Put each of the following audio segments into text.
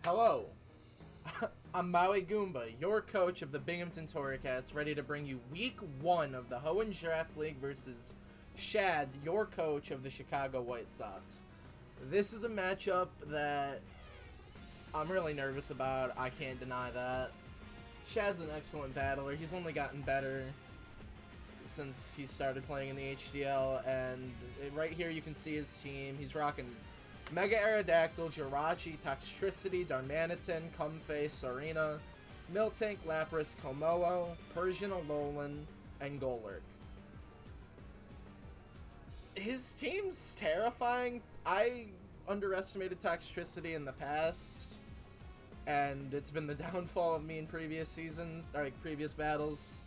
Hello, I'm Maui Goomba, your coach of the Binghamton Toricats, ready to bring you Week 1 of the Hoenn Draft League versus Shad, your coach of the Chicago White Sox. This is a matchup that I'm really nervous about, I can't deny that. Shad's an excellent battler, he's only gotten better since he started playing in the HDL, and right here you can see his team. He's rocking Mega Aerodactyl, Jirachi, Toxtricity, Darmanitan, Comfey, Serena, Miltank, Lapras, Komodo, Persian Alolan, and Golurk. His team's terrifying. I underestimated Toxtricity in the past, and it's been the downfall of me in previous seasons, or like previous battles.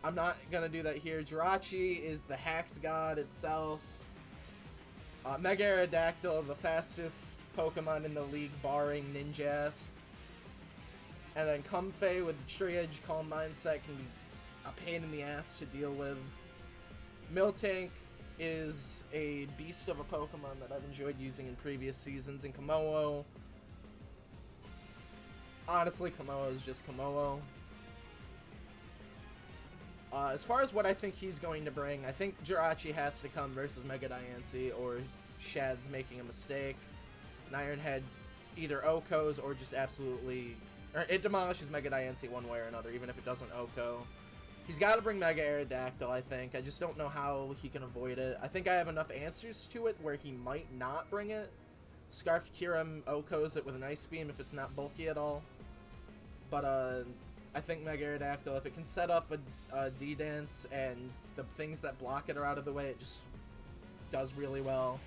I'm not gonna do that here. Jirachi is the Hacks God itself. Mega Aerodactyl, the fastest Pokemon in the league, barring Ninjask. And then Comfey with Triage, Calm Mindset can be a pain in the ass to deal with. Miltank is a beast of a Pokemon that I've enjoyed using in previous seasons. And Komodo, honestly, Komodo is just Komodo. As far as what I think he's going to bring, I think Jirachi has to come versus Mega Diancie, or Shad's making a mistake. And Ironhead either OHKOs or just absolutely... or it demolishes Mega Diancie one way or another, even if it doesn't OHKO. He's got to bring Mega Aerodactyl, I think. I just don't know how he can avoid it. I think I have enough answers to it where he might not bring it. Scarfed Kyurem OHKOs it with an Ice Beam if it's not bulky at all. But, I think Mega Aerodactyl, if it can set up a D-Dance and the things that block it are out of the way, it just does really well.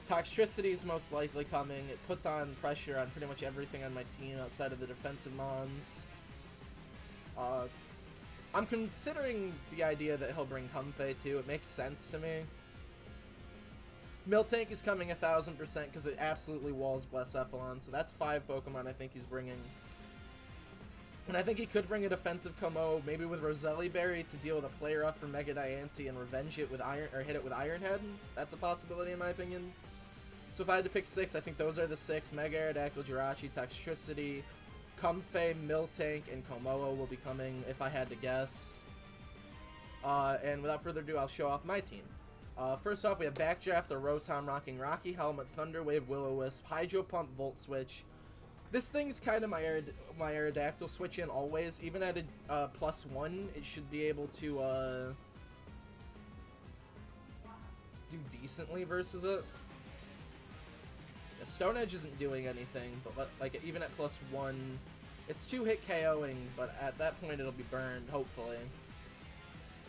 Toxtricity is most likely coming. It puts on pressure on pretty much everything on my team outside of the defensive mons. I'm considering the idea that he'll bring Comfey too. It makes sense to me. Miltank is coming 1000% because it absolutely walls Blacephalon, so that's 5 Pokemon I think he's bringing. And I think he could bring a defensive Komodo, maybe with Roselli Berry to deal with a player up for Mega Diancie and revenge it with hit it with Ironhead. That's a possibility in my opinion. So if I had to pick 6, I think those are the 6. Mega Aerodactyl, Jirachi, Toxtricity, Comfey, Miltank, and Komodo will be coming if I had to guess. And without further ado, I'll show off my team. First off, we have Backdraft, the Rotom rocking Rocky Helmet, Thunder Wave, Will-O-Wisp, Hydro Pump, Volt Switch. This thing's kind of my Aerodactyl switch in always. Even at a +1, it should be able to do decently versus it. Yeah, Stone Edge isn't doing anything, but like even at +1, it's 2-hit KOing, but at that point it'll be burned, hopefully.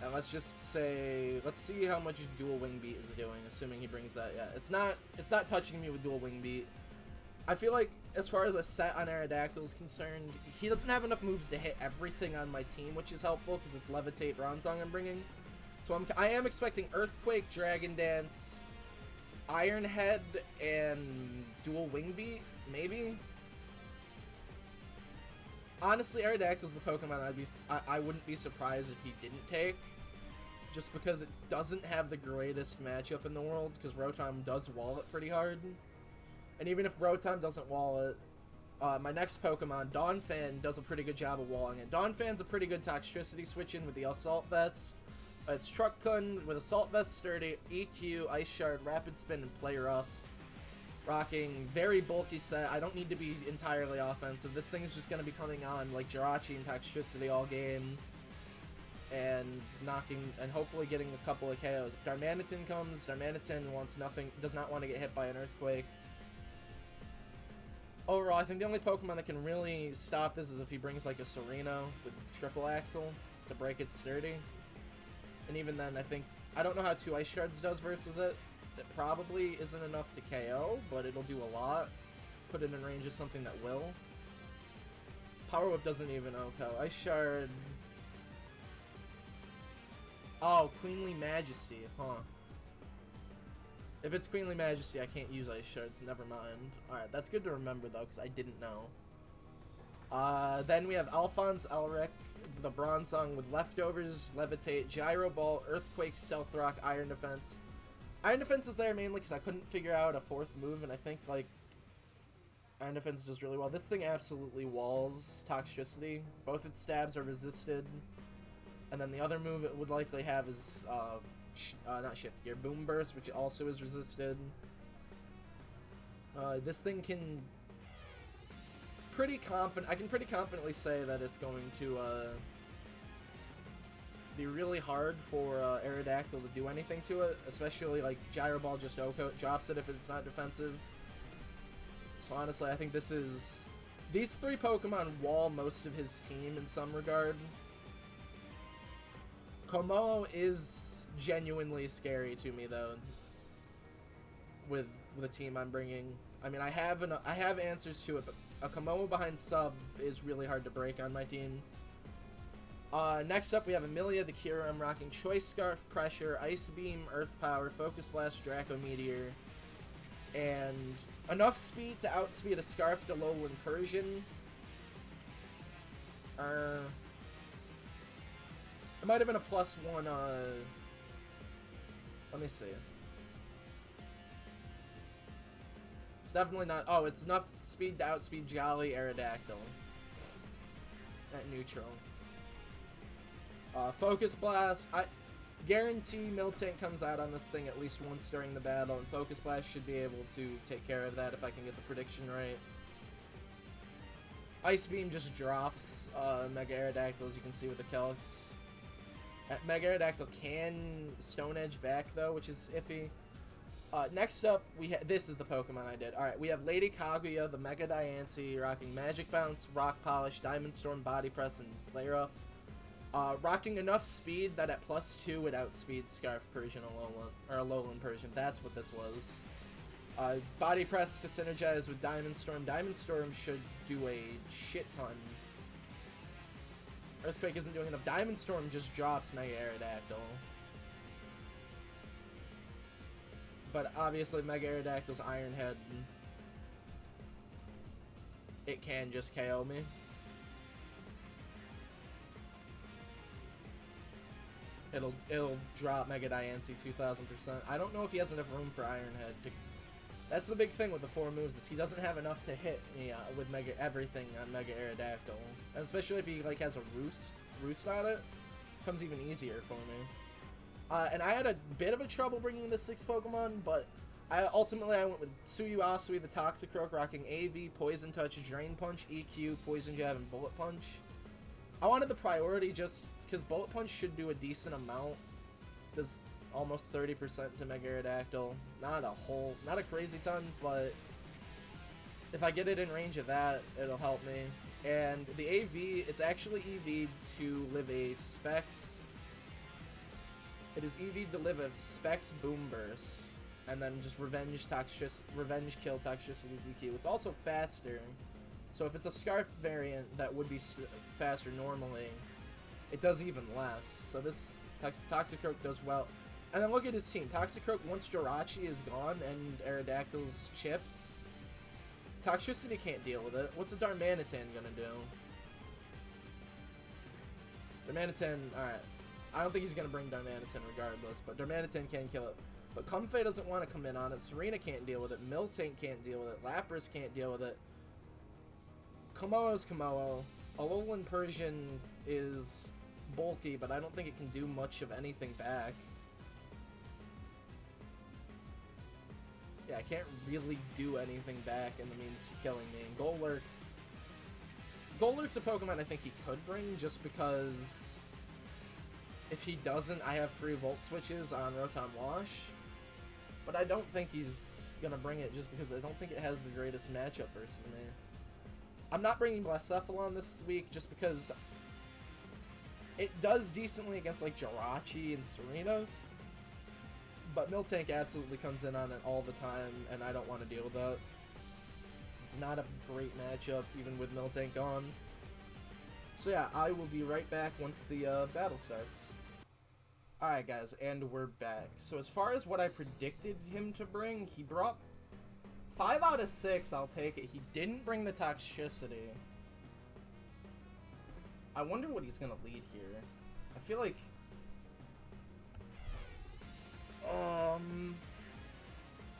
And let's just say, let's see how much Dual Wing Beat is doing, assuming he brings that. Yeah, it's not touching me with Dual Wing Beat. I feel like, as far as a set on Aerodactyl is concerned, he doesn't have enough moves to hit everything on my team, which is helpful, because it's Levitate, Bronzong I'm bringing. So I am expecting Earthquake, Dragon Dance, Ironhead, and Dual Wing Beat, maybe? Honestly, Aerodactyl's the Pokemon I wouldn't be surprised if he didn't take, just because it doesn't have the greatest matchup in the world, because Rotom does wall it pretty hard. And even if Rotom doesn't wall it, my next Pokemon, Donphan, does a pretty good job of walling it. Donphan's a pretty good Toxtricity switch-in with the Assault Vest. It's Truck-Kun with Assault Vest, Sturdy, EQ, Ice Shard, Rapid Spin, and Play Rough. Rocking very bulky set. I don't need to be entirely offensive. This thing's just going to be coming on like Jirachi and Toxtricity all game. And knocking, and hopefully getting a couple of KOs. If Darmanitan comes, Darmanitan does not want to get hit by an Earthquake. Overall, I think the only Pokemon that can really stop this is if he brings like a Sereno with Triple Axle to break its sturdy. And even then, I don't know how 2 Ice Shards does versus it. It probably isn't enough to KO, but it'll do a lot. Put it in range of something that will. Power Whip doesn't even OHKO. Ice Shard... oh, Queenly Majesty, huh. If it's Queenly Majesty, I can't use Ice Shards, never mind. Alright, that's good to remember, though, because I didn't know. Then we have Alphonse Elric, the Bronzong with Leftovers, Levitate, Gyro Ball, Earthquake, Stealth Rock, Iron Defense. Iron Defense is there mainly because I couldn't figure out a 4th move, and I think, like, Iron Defense does really well. This thing absolutely walls Toxicity. Both its stabs are resisted. And then the other move it would likely have is, not Shift Gear, Boom Burst, which also is resisted. This thing can I can pretty confidently say that it's going to, be really hard for Aerodactyl to do anything to it, especially like Gyro Ball just OHKO drops it if it's not defensive. So honestly, I think these three Pokemon wall most of his team in some regard. Komodo is genuinely scary to me though. With the team I'm bringing, I mean I have answers to it, but a Komodo behind sub is really hard to break on my team. Next up, we have Amelia the Cure. I'm rocking Choice Scarf, Pressure, Ice Beam, Earth Power, Focus Blast, Draco Meteor, and enough speed to outspeed a Scarf to Alolan Persian. It might have been a +1, let me see. It's definitely not, oh, it's enough speed to outspeed Jolly Aerodactyl at neutral. Focus Blast, I guarantee Miltank comes out on this thing at least once during the battle, and Focus Blast should be able to take care of that if I can get the prediction right. Ice Beam just drops Mega Aerodactyl, as you can see with the Calyx. Mega Aerodactyl can Stone Edge back though, which is iffy. Next up, this is the Pokemon I did. Alright, we have Lady Kaguya, the Mega Diancie, rocking Magic Bounce, Rock Polish, Diamond Storm, Body Press, and Play Rough. Rocking enough speed that at +2 would outspeed Scarf Persian or Alolan Persian. That's what this was. Body Press to synergize with Diamond Storm. Diamond Storm should do a shit ton. Earthquake isn't doing enough. Diamond Storm just drops Mega Aerodactyl. But obviously Mega Aerodactyl's Iron Head, it can just KO me. It'll drop Mega Diancie 2000%. I don't know if he has enough room for Iron Head. That's the big thing with the 4 moves, is he doesn't have enough to hit me with everything on Mega Aerodactyl. And especially if he like has a roost on it, becomes even easier for me. And I had a bit of a trouble bringing the 6 Pokemon, but ultimately I went with Suyu Asui, the Toxicroak, rocking AV, Poison Touch, Drain Punch, EQ, Poison Jab, and Bullet Punch. I wanted the priority just because Bullet Punch should do a decent amount. Does almost 30% to Mega Aerodactyl. Not a crazy ton, but if I get it in range of that, it'll help me. And the AV, it's actually EV to live a Specs. It is EV to live a Specs Boom Burst, and then just Revenge Kill Toxicity's EQ. It's also faster, so if it's a Scarf variant that would be faster normally, it does even less. So this Toxicroak does well. And then look at his team. Toxicroak, once Jirachi is gone and Aerodactyl's chipped, Toxicity can't deal with it. What's a Darmanitan gonna do? Darmanitan, alright. I don't think he's gonna bring Darmanitan regardless, but Darmanitan can kill it. But Comfey doesn't want to come in on it. Serena can't deal with it. Miltank can't deal with it. Lapras can't deal with it. Komodo's Komodo. Alolan Persian is bulky, but I don't think it can do much of anything back. Yeah, I can't really do anything back in the means of killing me. And Golurk's a Pokemon I think he could bring, just because if he doesn't, I have free Volt Switches on Rotom Wash. But I don't think he's gonna bring it just because I don't think it has the greatest matchup versus me. I'm not bringing Blacephalon this week just because it does decently against like Jirachi and Serena. But Miltank absolutely comes in on it all the time, and I don't want to deal with that. It's not a great matchup, even with Miltank gone. So yeah, I will be right back once the battle starts. Alright guys, and we're back. So as far as what I predicted him to bring, he brought 5 out of 6, I'll take it. He didn't bring the Toxicity. I wonder what he's gonna lead here. I feel like...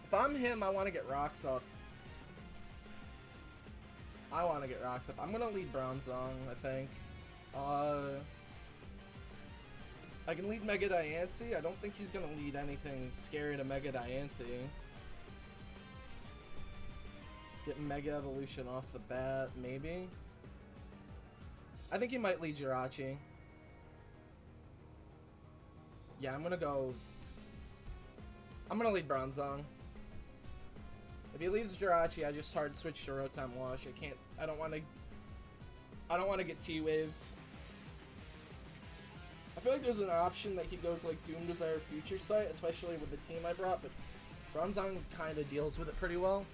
if I'm him, I want to get Rocks up. I want to get rocks up. I'm gonna lead Bronzong, I think. I can lead Mega Diancie. I don't think he's gonna lead anything scary to Mega Diancie. Get Mega Evolution off the bat, maybe. I think he might lead Jirachi. Yeah, I'm gonna lead Bronzong. If he leads Jirachi, I just hard switch to Rotom Wash. I don't wanna get T-waved. I feel like there's an option that he goes like Doom Desire Future Sight, especially with the team I brought, but Bronzong kinda deals with it pretty well.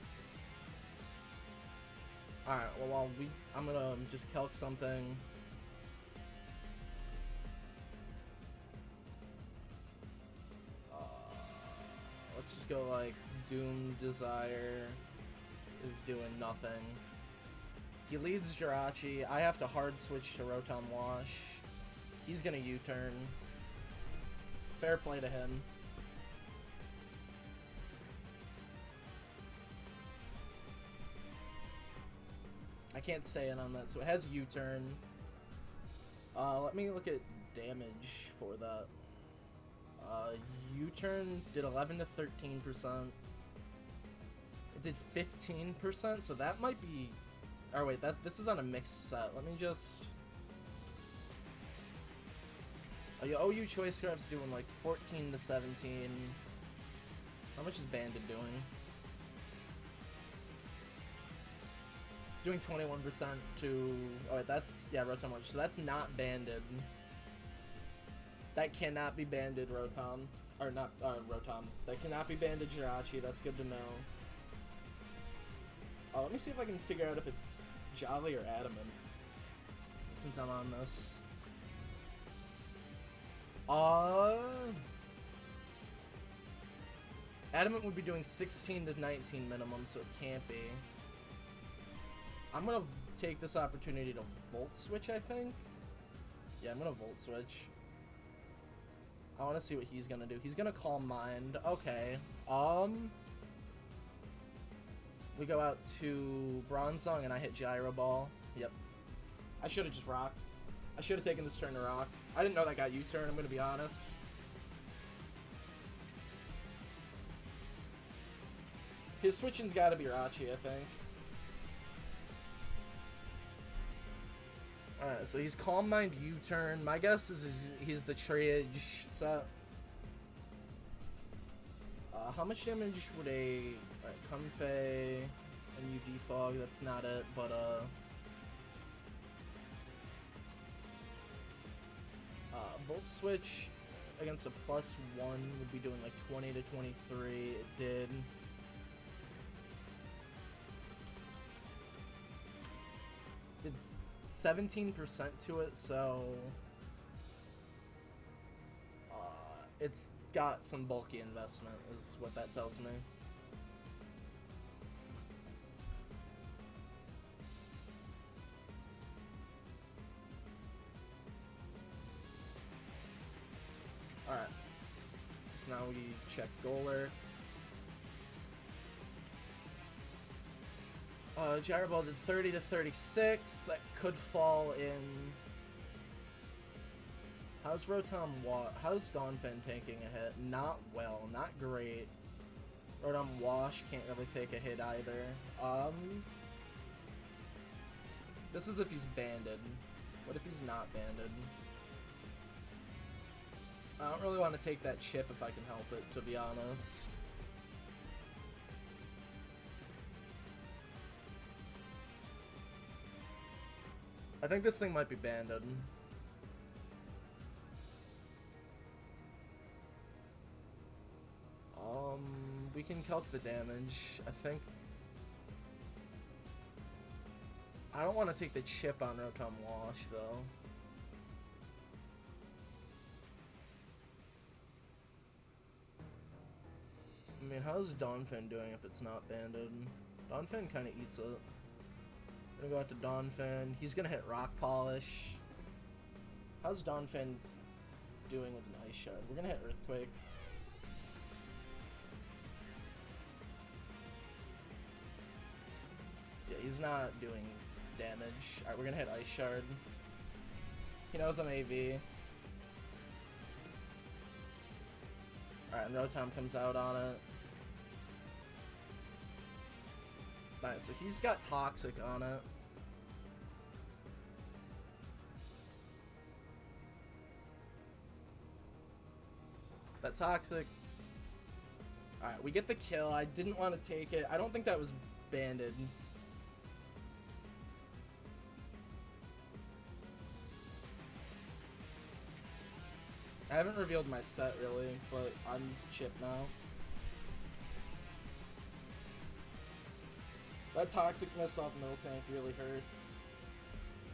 Alright, well I'm gonna just calc something. Let's just go like Doom Desire is doing nothing. He leads Jirachi. I have to hard switch to Rotom Wash. He's gonna U-turn. Fair play to him. I can't stay in on that, so it has U-turn. Let me look at damage for that. U-turn did 11 to 13%. It did 15%, so that might be... Oh wait, this is on a mixed set. Let me just... Oh, yeah, OU Choice Scarf's doing like 14 to 17. How much is Banded doing? It's doing 21% to... Oh wait, that's... Yeah, Rotom Lunch. So that's not Banded. That cannot be Banded Rotom. Or not, Rotom. That cannot be Banded Jirachi. That's good to know. Let me see if I can figure out if it's Jolly or Adamant. Since I'm on this. Adamant would be doing 16 to 19 minimum, so it can't be. I'm gonna take this opportunity to Volt Switch, I think. Yeah, I'm gonna Volt Switch. I want to see what he's gonna do. He's gonna Calm Mind. Okay. We go out to Bronzong and I hit Gyro Ball. Yep. I should have just rocked. I should have taken this turn to rock. I didn't know that got U-turn, I'm gonna be honest. His switching's gotta be Rachi, I think. Alright, so he's Calm Mind U-turn. My guess is he's the Triage set. How much damage would a... Alright, Comfey and you defog, that's not it, but Volt Switch against a +1 would be doing like 20 to 23. It did. Did 17% to it, so it's got some bulky investment, is what that tells me. Alright, so now we check Goaler. Gyro Ball did 30 to 36. That could fall in. How's how's Donphin taking a hit? Not well, not great. Rotom Wash can't really take a hit either. This is if he's banded. What if he's not banded? I don't really want to take that chip if I can help it, to be honest. I think this thing might be banded. We can calc the damage, I think. I don't want to take the chip on Rotom Wash, though. I mean, how's Donphin doing if it's not banded? Donphin kind of eats it. Gonna go out to Donphin. He's gonna hit Rock Polish. How's Donphin doing with an Ice Shard? We're gonna hit Earthquake. Yeah, he's not doing damage. Alright, we're gonna hit Ice Shard. He knows I'm AV. Alright, and Rotom comes out on it. Nice, so he's got Toxic on it. That Toxic. Alright, we get the kill. I didn't want to take it. I don't think that was banded. I haven't revealed my set really, but I'm chip now. That Toxic miss off Miltank really hurts.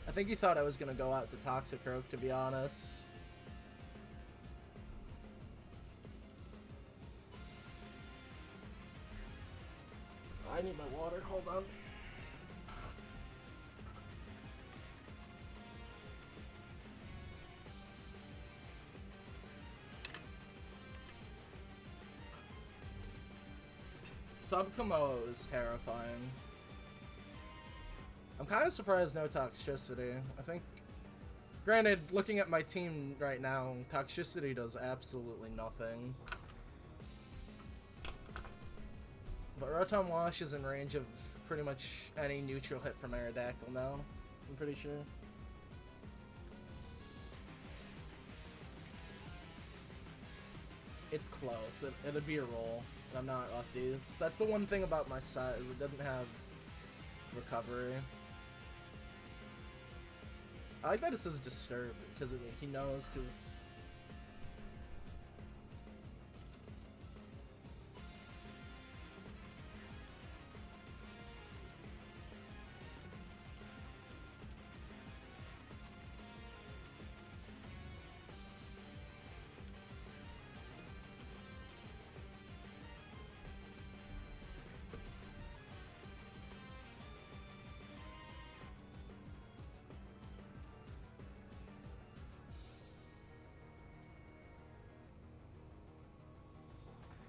I think he thought I was gonna go out to Toxicroak, to be honest. I need my water, hold on. Sub-Komodo is terrifying. I'm kind of surprised no Toxicity. I think, granted, looking at my team right now, Toxicity does absolutely nothing. But Rotom Wash is in range of pretty much any neutral hit from Aerodactyl now, I'm pretty sure. It's close. It'd be a roll, and I'm not lefties. That's the one thing about my set, is it doesn't have recovery. I like that it says Disturb, because he knows, because...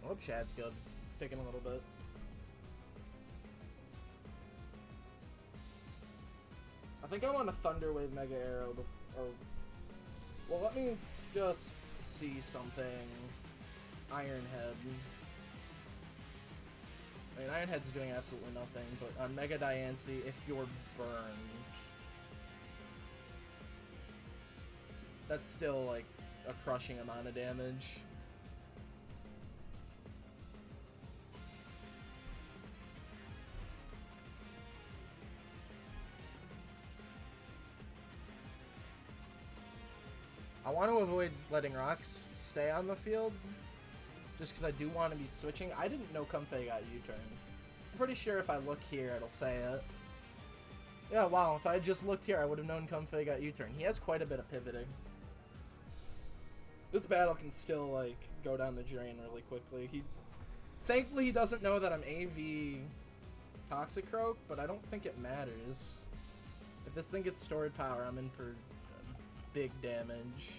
I hope Shad's good. Picking a little bit. I think I want a Thunder Wave Mega Arrow before. Well, let me just see something. Iron Head. I mean, Iron Head's doing absolutely nothing, but on Mega Diancie, if you're burned, that's still like a crushing amount of damage. I want to avoid letting rocks stay on the field, just because I do want to be switching. I didn't know Comfey got U-turn. I'm pretty sure if I look here, it'll say it. Yeah, wow, if I had just looked here, I would have known Comfey got U-turn. He has quite a bit of pivoting. This battle can still, like, go down the drain really quickly. Thankfully, he doesn't know that I'm AV Toxicroak, but I don't think it matters. If this thing gets stored power, I'm in for big damage.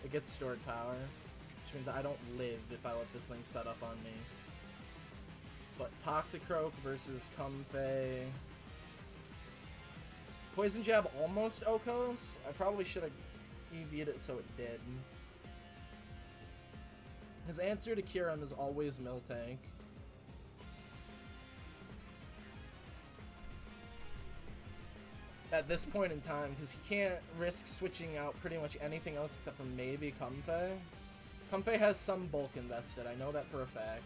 It gets stored power, which means I don't live if I let this thing set up on me. But Toxicroak versus Comfey. Poison Jab almost Okos. I probably should have EV'd it so it did. His answer to Kyurem is always Miltank. At this point in time, because he can't risk switching out pretty much anything else except for maybe Comfey. Comfey has some bulk invested, I know that for a fact.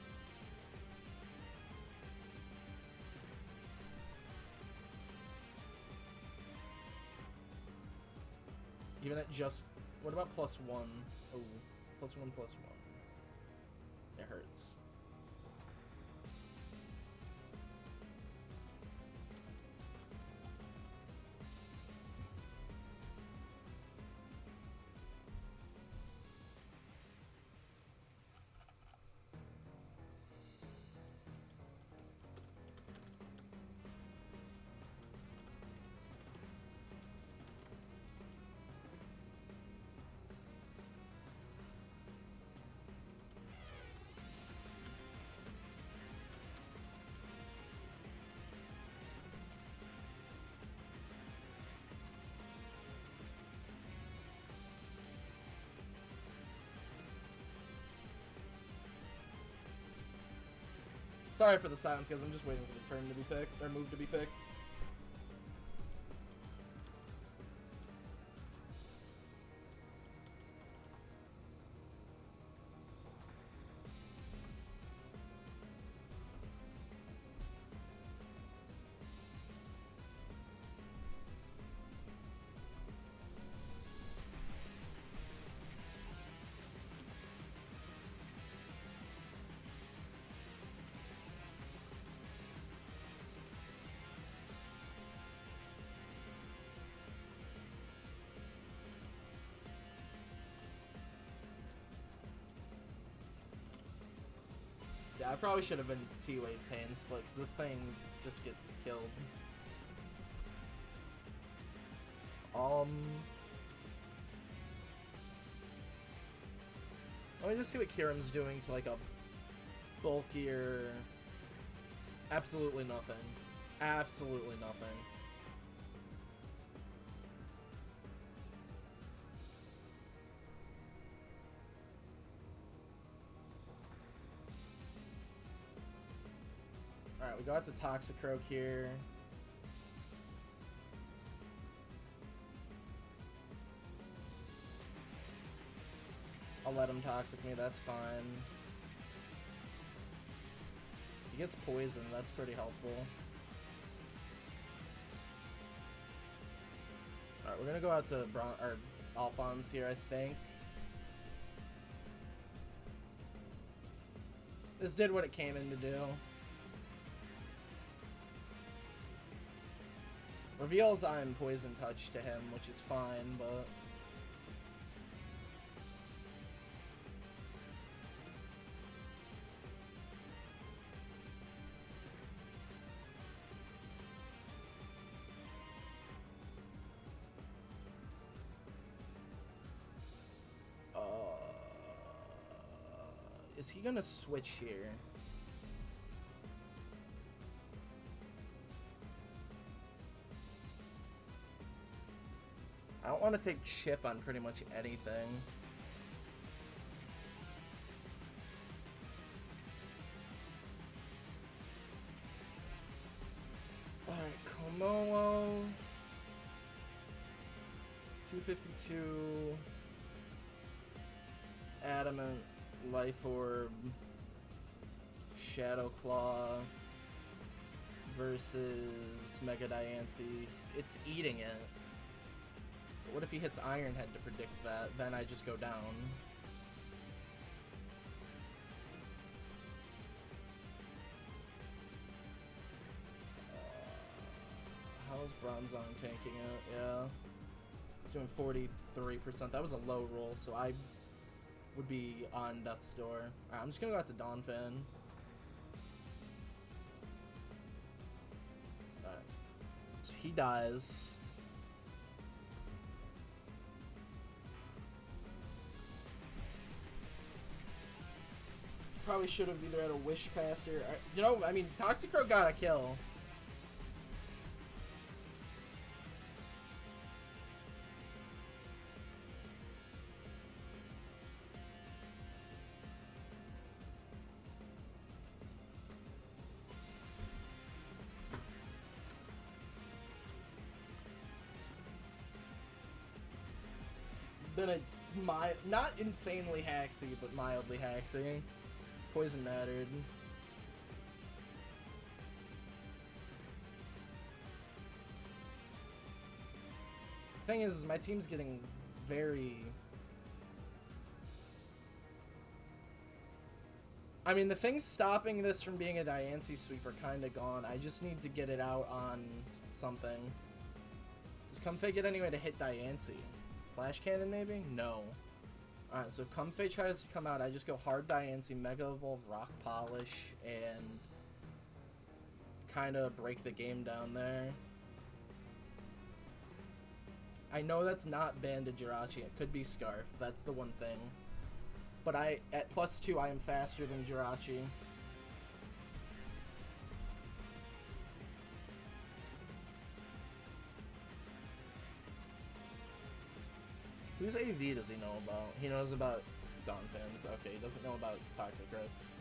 Even at just... What about +1? Oh, +1, +1. It hurts. Sorry for the silence, guys. I'm just waiting for the turn to be picked, or move to be picked. Yeah, I probably should have been T-Wave Pain Split, because this thing just gets killed. Let me just see what Kiram's doing to, like, a bulkier... Absolutely nothing. Absolutely nothing. Alright, we got the Toxicroak here. I'll let him Toxic me, that's fine. He gets poisoned, that's pretty helpful. Alright, we're gonna go out to Alphonse here, I think. This did what it came in to do. Reveals I'm Poison Touch to him, which is fine, but... Is he gonna switch here? I don't want to take chip on pretty much anything. Alright, Komodo. 252. Adamant. Life Orb. Shadow Claw. Versus Mega Diancie. It's eating it. But what if he hits Iron Head to predict that? Then I just go down. How is Bronzong tanking it? Yeah. It's doing 43%. That was a low roll, so I would be on Death's Door. Alright, I'm just gonna go out to Donphan. Alright. So he dies. Probably should have either had a Wish Pass or... You know, I mean, Toxicroak got a kill. Been a not insanely haxy, but mildly haxy. Poison mattered. The thing is, my team's getting very... I mean, the things stopping this from being a Diancie sweep are kind of gone. I just need to get it out on something. Does Comfey get any way to hit Diancie? Flash Cannon, maybe? No. Alright, so if Comfey tries to come out, I just go hard Diancie, Mega Evolve, Rock Polish, and kind of break the game down there. I know that's not Banded Jirachi. It could be Scarf. That's the one thing. But at +2, I am faster than Jirachi. Whose AV does he know about? He knows about Donphans. Okay, he doesn't know about Toxicroaks.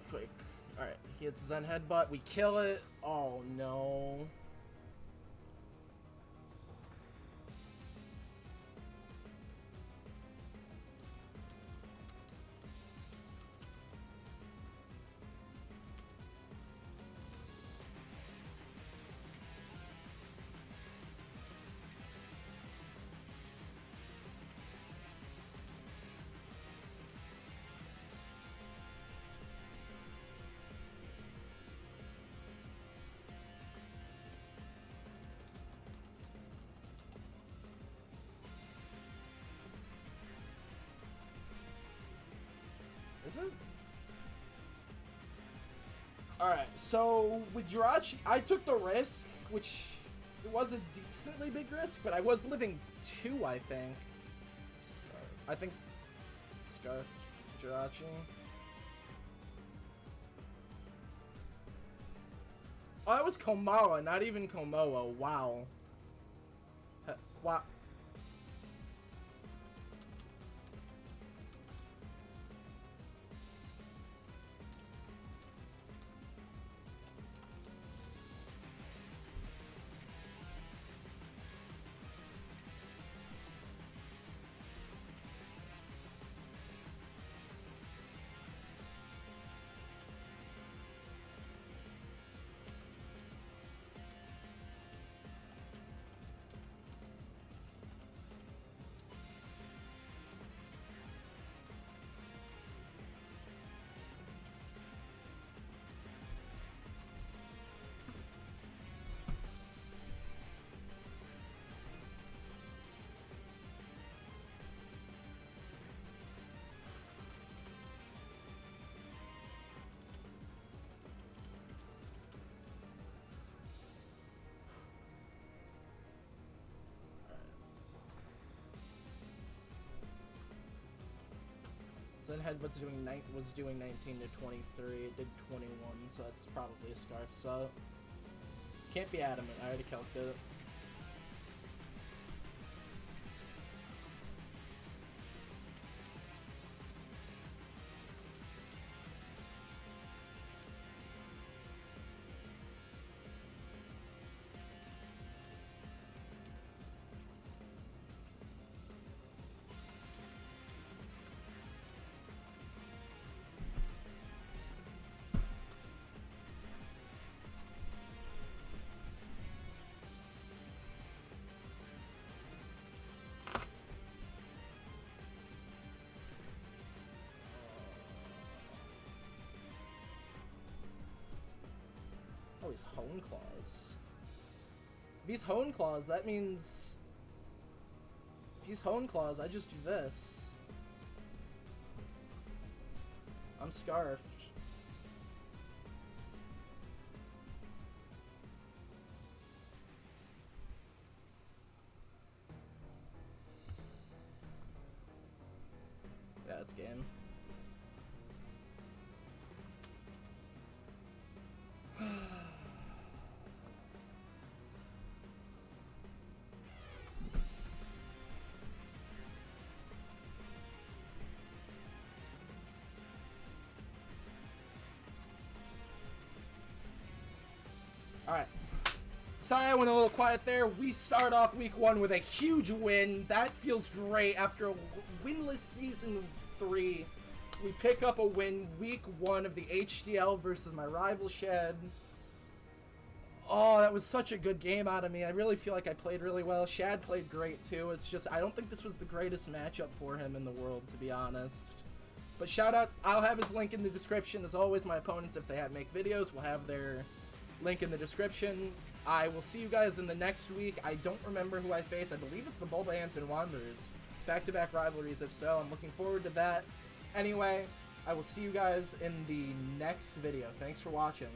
Earthquake. Alright, he hits Zen Headbutt. We kill it. Oh, no. Is it? Alright, so with Jirachi, I took the risk, which it was a decently big risk, but I was living 2, I think. I think Scarf Jirachi. Oh, that was Komawa, not even Komoa. Wow. Wow. Zen Headbutt's was doing 19 to 23. It did 21, so that's probably a Scarf. So can't be adamant. I already calculated it. Oh, he's Hoenn Claws. If he's Hoenn Claws, that means... If he's Hoenn Claws, I just do this. I'm Scarfed. Yeah, that's game. Alright. Sorry I went a little quiet there. We start off week 1 with a huge win. That feels great. After a winless season 3, we pick up a win week 1 of the HDL versus my rival Shed. Oh, that was such a good game out of me. I really feel like I played really well. Shad played great too. It's just, I don't think this was the greatest matchup for him in the world, to be honest. But shout out, I'll have his link in the description. As always, my opponents, if they make videos, will have their link in the description. I will see you guys in the next week. I don't remember who I face. I believe it's the Bulbahampton Wanderers. Back-to-back rivalries, if so. I'm looking forward to that. Anyway, I will see you guys in the next video. Thanks for watching.